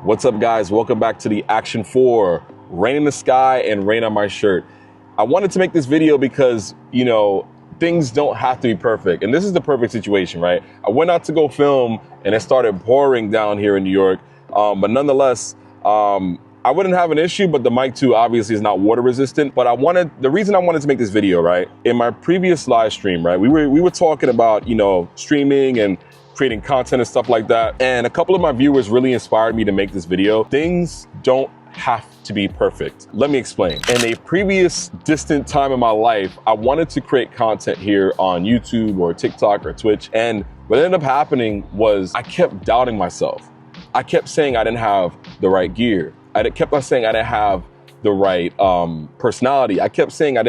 What's up, guys? Welcome back to the Action 4, Rain in the Sky and Rain on My Shirt. I wanted to make this video because, things don't have to be perfect. And this is the perfect situation, right? I went out to go film and it started pouring down here in New York. But nonetheless, I wouldn't have an issue, but the mic too obviously is not water resistant. But the reason I wanted to make this video, right? In my previous live stream, right? We were talking about, streaming and creating content and stuff like that. And a couple of my viewers really inspired me to make this video. Things don't have to be perfect. Let me explain. In a previous distant time in my life, I wanted to create content here on YouTube or TikTok or Twitch. And what ended up happening was I kept doubting myself. I kept saying I didn't have the right gear. I kept on saying I didn't have the right personality. I kept saying I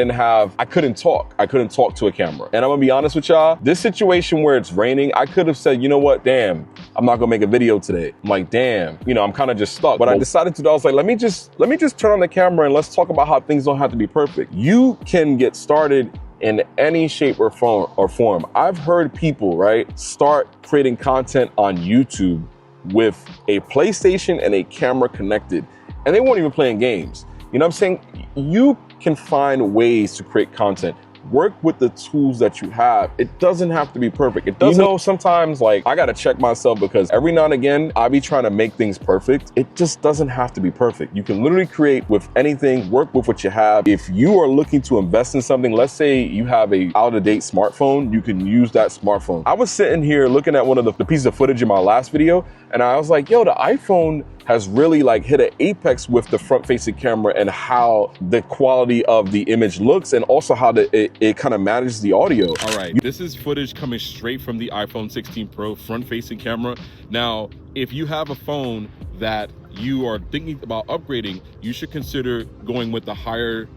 couldn't talk. I couldn't talk to a camera. And I'm gonna be honest with y'all, this situation where it's raining, I could have said, you know what, damn, I'm not gonna make a video today. I'm like, damn, I'm kind of just stuck. But I decided to do, I was like, let me just turn on the camera and let's talk about how things don't have to be perfect. You can get started in any shape or form. I've heard people, right, start creating content on YouTube with a PlayStation and a camera connected, and they weren't even playing games. You know what I'm saying? You can find ways to create content. Work with the tools that you have. It doesn't have to be perfect. It doesn't. Sometimes I gotta check myself because every now and again, I be trying to make things perfect. It just doesn't have to be perfect. You can literally create with anything, work with what you have. If you are looking to invest in something, let's say you have a out-of-date smartphone, you can use that smartphone. I was sitting here looking at one of the pieces of footage in my last video, and I was like, yo, the iPhone has really hit an apex with the front-facing camera and how the quality of the image looks, and also how it kind of manages the audio. All right, this is footage coming straight from the iPhone 16 Pro front-facing camera. Now, if you have a phone that you are thinking about upgrading, you should consider going with the higher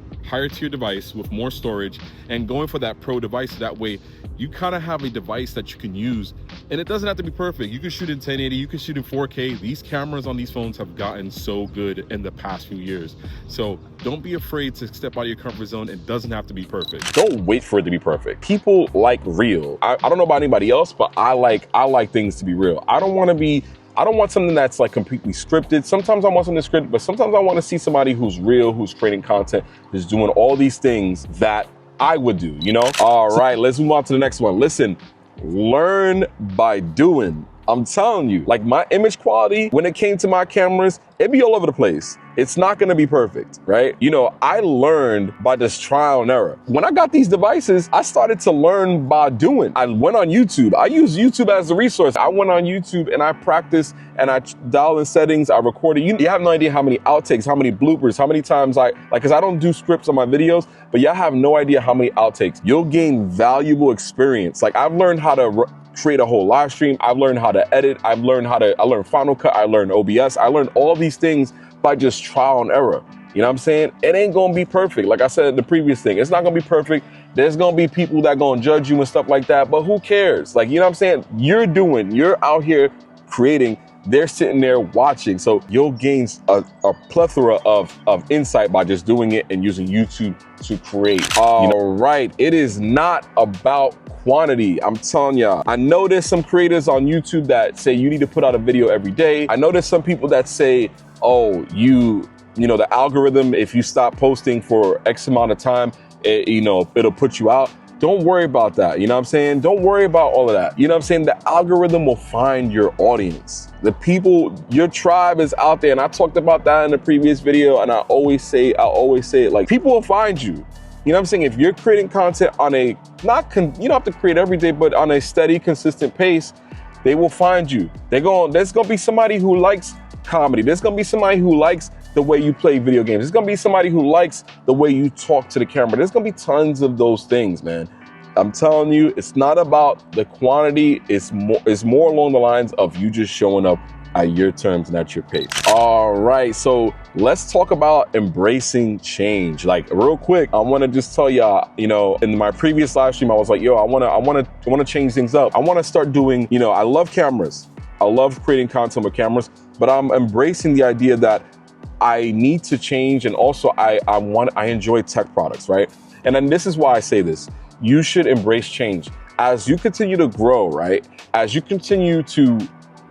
tier device with more storage and going for that Pro device. That way you kind of have a device that you can use, and it doesn't have to be perfect. You can shoot in 1080, you can shoot in 4K. These cameras on these phones have gotten so good in the past few years. So don't be afraid to step out of your comfort zone. It doesn't have to be perfect. Don't wait for it to be perfect. People like real. I don't know about anybody else, but I like things to be real. I don't want something that's completely scripted. Sometimes I want something scripted, but sometimes I want to see somebody who's real, who's creating content, who's doing all these things that I would do, All right, let's move on to the next one. Listen, learn by doing. I'm telling you, my image quality, when it came to my cameras, it'd be all over the place. It's not gonna be perfect, right? I learned by this trial and error. When I got these devices, I started to learn by doing. I went on YouTube. I use YouTube as a resource. I went on YouTube and I practiced and I dialed in settings, I recorded. You have no idea how many outtakes, how many bloopers, how many times because I don't do scripts on my videos, but y'all have no idea how many outtakes. You'll gain valuable experience. I've learned how to create a whole live stream. I've learned how to edit. I learned Final Cut. I learned OBS. I learned all these things by just trial and error. You know what I'm saying? It ain't gonna be perfect. Like I said in the previous thing, it's not gonna be perfect. There's gonna be people that gonna judge you and stuff like that, but who cares? You know what I'm saying? You're out here creating, they're sitting there watching. So you'll gain a plethora of insight by just doing it and using YouTube to create. All right, it is not about quantity. I'm telling y'all, I know there's some creators on YouTube that say you need to put out a video every day. I know there's some people that say, oh, the algorithm, if you stop posting for X amount of time, it'll put you out. Don't worry about that. You know what I'm saying? Don't worry about all of that. You know what I'm saying? The algorithm will find your audience. The people, your tribe is out there. And I talked about that in the previous video. And I always say it, people will find you. You know what I'm saying? If you're creating content on you don't have to create every day, but on a steady, consistent pace, they will find you. There's gonna be somebody who likes comedy. There's gonna be somebody who likes the way you play video games. There's gonna be somebody who likes the way you talk to the camera. There's gonna be tons of those things, man. I'm telling you, it's not about the quantity. It's more along the lines of you just showing up at your terms and at your pace. All right, so let's talk about embracing change. Real quick, I want to just tell y'all, in my previous live stream, I was like, yo, I want to change things up. I want to start doing, I love cameras. I love creating content with cameras, but I'm embracing the idea that I need to change, and also I enjoy tech products, right? And then this is why I say this. You should embrace change. As you continue to grow, right? As you continue to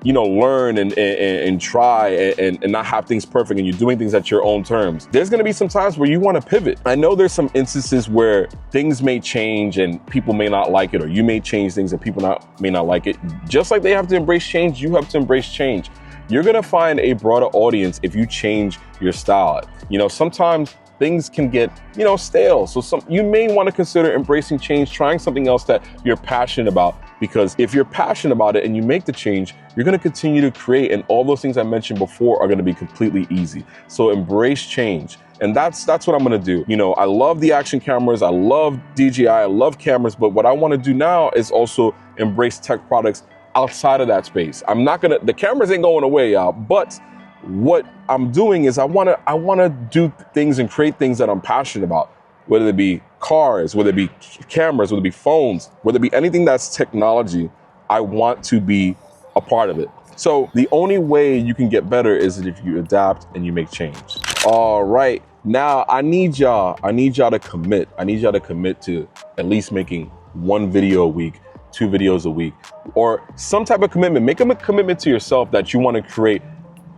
learn and try and not have things perfect, and you're doing things at your own terms, there's gonna be some times where you wanna pivot. I know there's some instances where things may change and people may not like it, or you may change things and people may not like it. Just like they have to embrace change, you have to embrace change. You're gonna find a broader audience if you change your style. Sometimes things can get, stale. So you may want to consider embracing change, trying something else that you're passionate about, because if you're passionate about it and you make the change, you're going to continue to create, and all those things I mentioned before are going to be completely easy. So embrace change. And that's what I'm going to do. I love the action cameras. I love DJI. I love cameras. But what I want to do now is also embrace tech products outside of that space. The cameras ain't going away, y'all, but what I'm doing is I want to do things and create things that I'm passionate about, whether it be cars, whether it be cameras, whether it be phones, whether it be anything that's technology. I want to be a part of it. So the only way you can get better is if you adapt and you make change. All right. Now I need y'all to commit. I need y'all to commit to at least making 1 video a week, 2 videos a week, or some type of commitment. Make a commitment to yourself that you want to create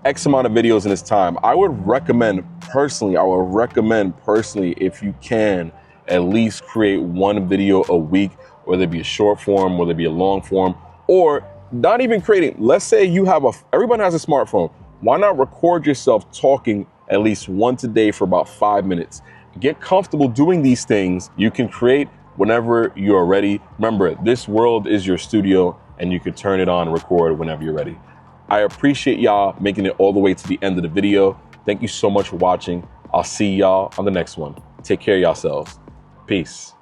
X amount of videos in this time. I would recommend personally, if you can, at least create 1 video a week, whether it be a short form, whether it be a long form, or not even creating. Let's say everyone has a smartphone. Why not record yourself talking at least once a day for about 5 minutes? Get comfortable doing these things. You can create whenever you're ready. Remember, this world is your studio, and you can turn it on and record whenever you're ready. I appreciate y'all making it all the way to the end of the video. Thank you so much for watching. I'll see y'all on the next one. Take care of yourselves. Peace.